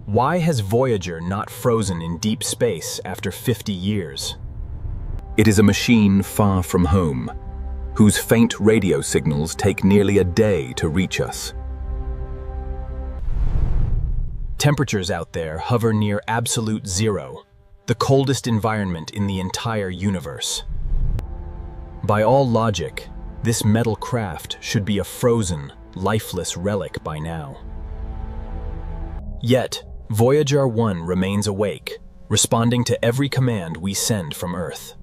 Why has Voyager not frozen in deep space after 50 years? It is a machine far from home, whose faint radio signals take nearly a day to reach us. Temperatures out there hover near absolute zero, the coldest environment in the entire universe. By all logic, this metal craft should be a frozen, lifeless relic by now. Yet, Voyager 1 remains awake, responding to every command we send from Earth.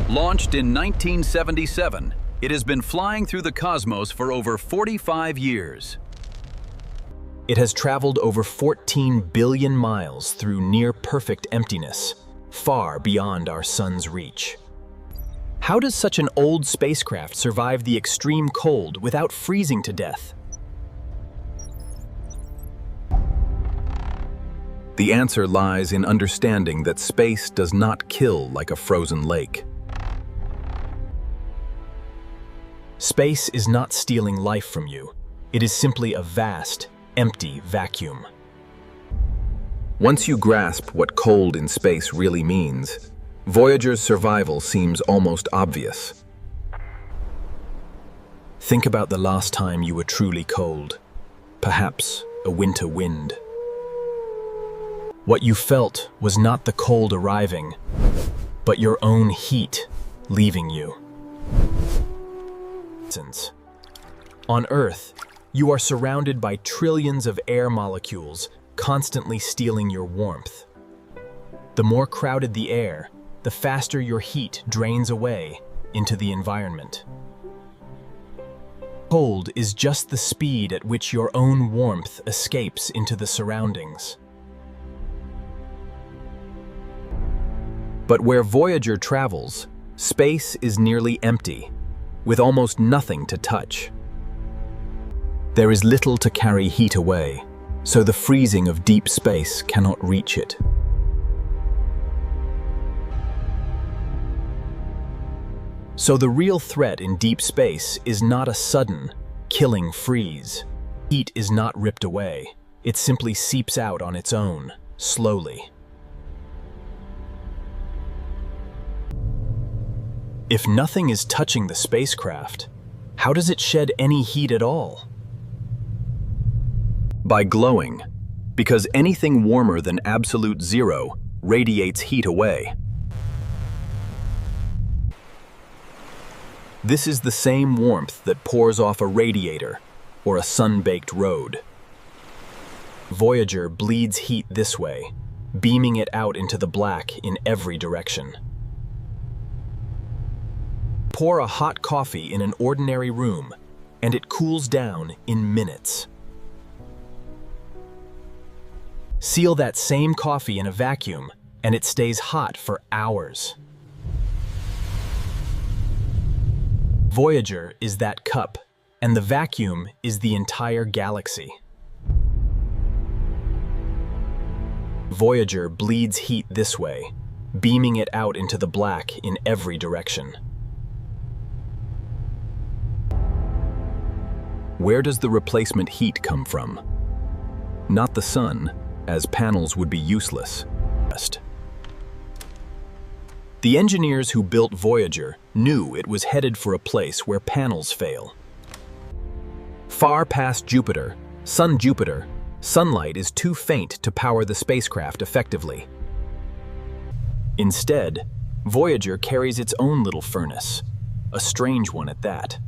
Launched in 1977, it has been flying through the cosmos for over 45 years. It has traveled over 14 billion miles through near-perfect emptiness, far beyond our sun's reach. How does such an old spacecraft survive the extreme cold without freezing to death? The answer lies in understanding that space does not kill like a frozen lake. Space is not stealing life from you. It is simply a vast, empty vacuum. Once you grasp what cold in space really means, Voyager's survival seems almost obvious. Think about the last time you were truly cold. Perhaps a winter wind. What you felt was not the cold arriving, but your own heat leaving you. On Earth, you are surrounded by trillions of air molecules constantly stealing your warmth. The more crowded the air, the faster your heat drains away into the environment. Cold is just the speed at which your own warmth escapes into the surroundings. But where Voyager travels, space is nearly empty, with almost nothing to touch. There is little to carry heat away, so the freezing of deep space cannot reach it. So the real threat in deep space is not a sudden, killing freeze. Heat is not ripped away. It simply seeps out on its own, slowly. If nothing is touching the spacecraft, how does it shed any heat at all? By glowing, because anything warmer than absolute zero radiates heat away. This is the same warmth that pours off a radiator or a sun-baked road. Voyager bleeds heat this way, beaming it out into the black in every direction. Pour a hot coffee in an ordinary room, and it cools down in minutes. Seal that same coffee in a vacuum, and it stays hot for hours. Voyager is that cup, and the vacuum is the entire galaxy. Voyager bleeds heat this way, beaming it out into the black in every direction. Where does the replacement heat come from? Not the sun, as panels would be useless. The engineers who built Voyager knew it was headed for a place where panels fail. Far past Jupiter, sunlight is too faint to power the spacecraft effectively. Instead, Voyager carries its own little furnace, a strange one at that.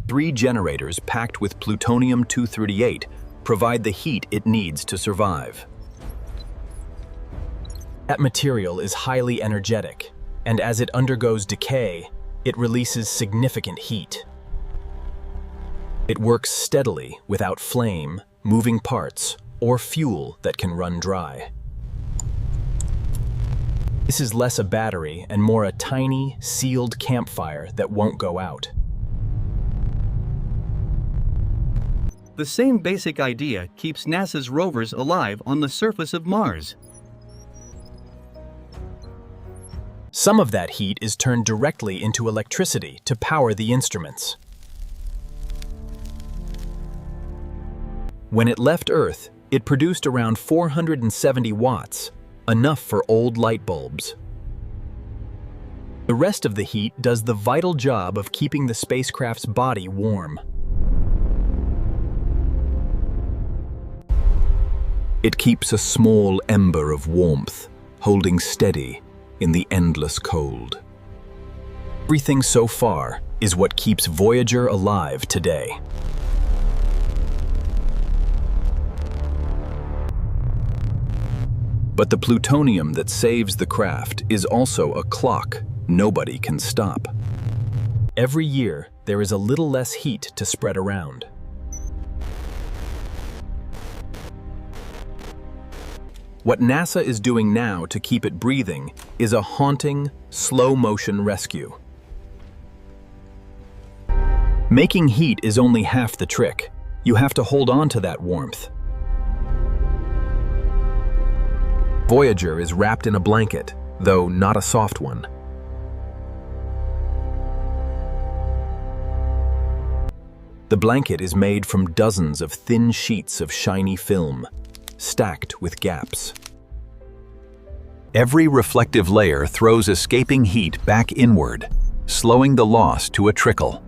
3 generators packed with plutonium-238 provide the heat it needs to survive. That material is highly energetic, and as it undergoes decay, it releases significant heat. It works steadily without flame, moving parts, or fuel that can run dry. This is less a battery and more a tiny, sealed campfire that won't go out. The same basic idea keeps NASA's rovers alive on the surface of Mars. Some of that heat is turned directly into electricity to power the instruments. When it left Earth, it produced around 470 watts, enough for old light bulbs. The rest of the heat does the vital job of keeping the spacecraft's body warm. It keeps a small ember of warmth, holding steady in the endless cold. Everything so far is what keeps Voyager alive today. But the plutonium that saves the craft is also a clock nobody can stop. Every year, there is a little less heat to spread around. What NASA is doing now to keep it breathing is a haunting, slow-motion rescue. Making heat is only half the trick. You have to hold on to that warmth. Voyager is wrapped in a blanket, though not a soft one. The blanket is made from dozens of thin sheets of shiny film, stacked with gaps. Every reflective layer throws escaping heat back inward, slowing the loss to a trickle.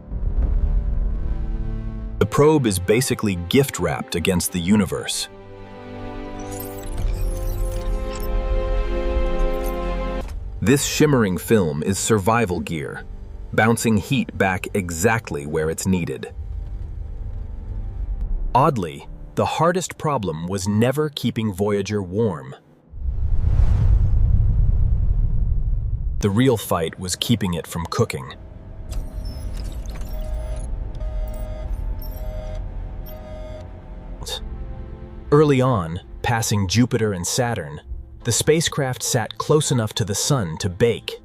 The probe is basically gift-wrapped against the universe. This shimmering film is survival gear, bouncing heat back exactly where it's needed. Oddly, the hardest problem was never keeping Voyager warm. The real fight was keeping it from cooking. Early on, passing Jupiter and Saturn, the spacecraft sat close enough to the Sun to bake.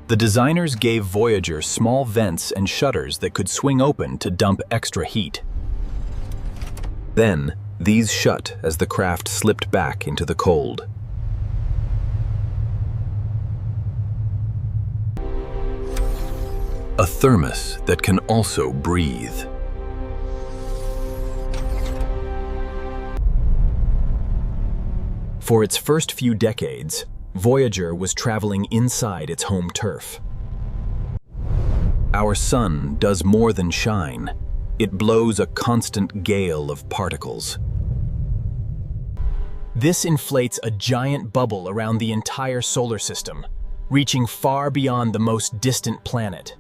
The designers gave Voyager small vents and shutters that could swing open to dump extra heat. Then, these shut as the craft slipped back into the cold. A thermos that can also breathe. For its first few decades, Voyager was traveling inside its home turf. Our sun does more than shine. It blows a constant gale of particles. This inflates a giant bubble around the entire solar system, reaching far beyond the most distant planet.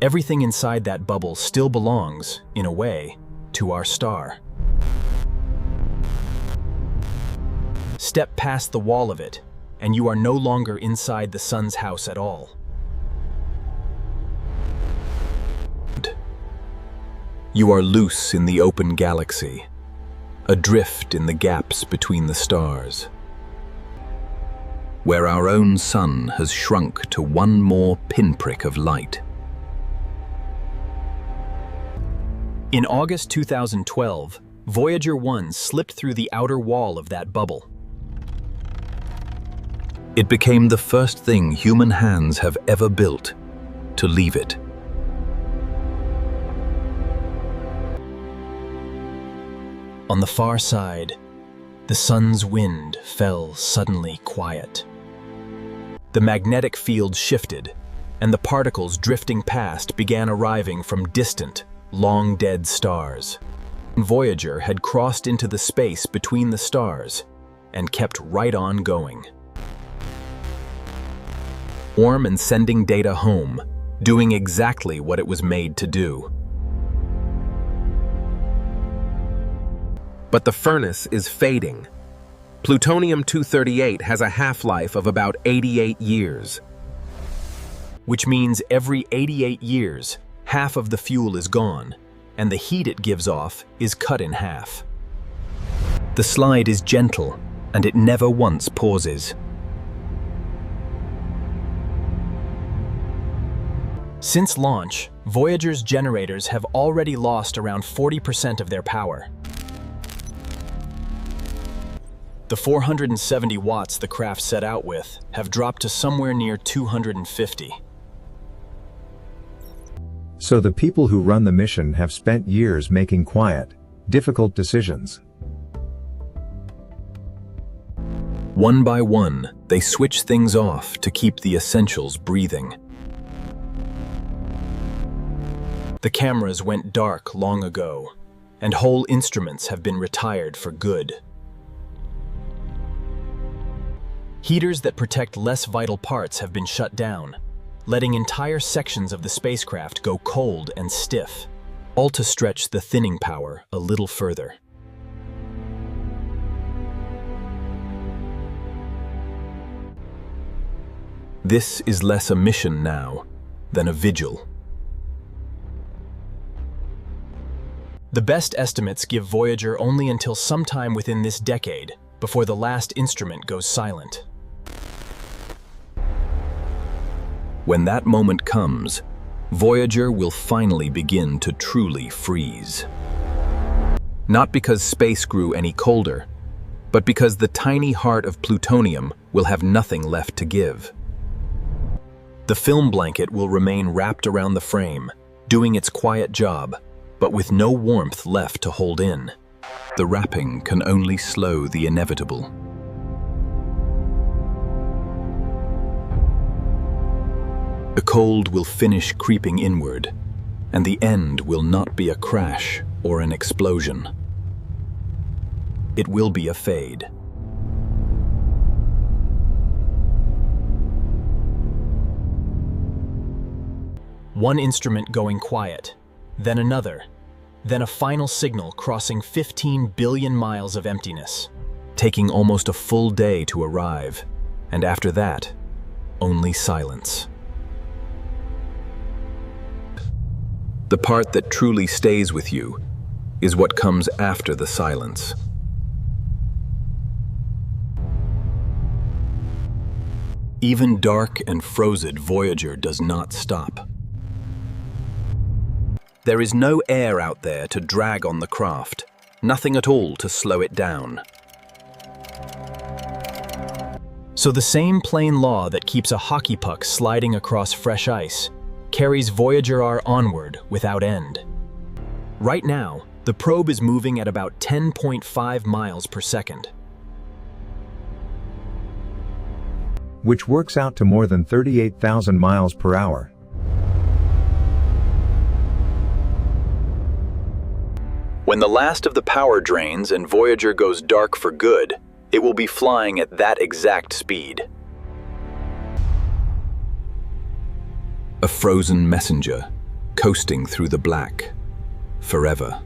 Everything inside that bubble still belongs, in a way, to our star. Step past the wall of it, and you are no longer inside the sun's house at all. You are loose in the open galaxy, adrift in the gaps between the stars, where our own sun has shrunk to one more pinprick of light. In August 2012, Voyager 1 slipped through the outer wall of that bubble. It became the first thing human hands have ever built to leave it. On the far side, the sun's wind fell suddenly quiet. The magnetic field shifted, and the particles drifting past began arriving from distant, long-dead stars. Voyager had crossed into the space between the stars and kept right on going. Warm and sending data home, doing exactly what it was made to do. But the furnace is fading. Plutonium-238 has a half-life of about 88 years. Which means every 88 years, half of the fuel is gone, and the heat it gives off is cut in half. The slide is gentle, and it never once pauses. Since launch, Voyager's generators have already lost around 40% of their power. The 470 watts the craft set out with have dropped to somewhere near 250. So the people who run the mission have spent years making quiet, Difficult decisions. One by one, they switch things off to keep the essentials breathing. The cameras went dark long ago, and whole instruments have been retired for good. Heaters that protect less vital parts have been shut down, letting entire sections of the spacecraft go cold and stiff, all to stretch the thinning power a little further. This is less a mission now than a vigil. The best estimates give Voyager only until sometime within this decade before the last instrument goes silent. When that moment comes, Voyager will finally begin to truly freeze. Not because space grew any colder, but because the tiny heart of plutonium will have nothing left to give. The film blanket will remain wrapped around the frame, doing its quiet job, but with no warmth left to hold in. The wrapping can only slow the inevitable. The cold will finish creeping inward, and the end will not be a crash or an explosion. It will be a fade. One instrument going quiet, then another, then a final signal crossing 15 billion miles of emptiness, taking almost a full day to arrive, and after that, only silence. The part that truly stays with you is what comes after the silence. Even dark and frozen, Voyager does not stop. There is no air out there to drag on the craft, nothing at all to slow it down. So the same plain law that keeps a hockey puck sliding across fresh ice carries Voyager R onward without end. Right now, the probe is moving at about 10.5 miles per second. Which works out to more than 38,000 miles per hour. When the last of the power drains and Voyager goes dark for good, it will be flying at that exact speed. A frozen messenger, coasting through the black, forever.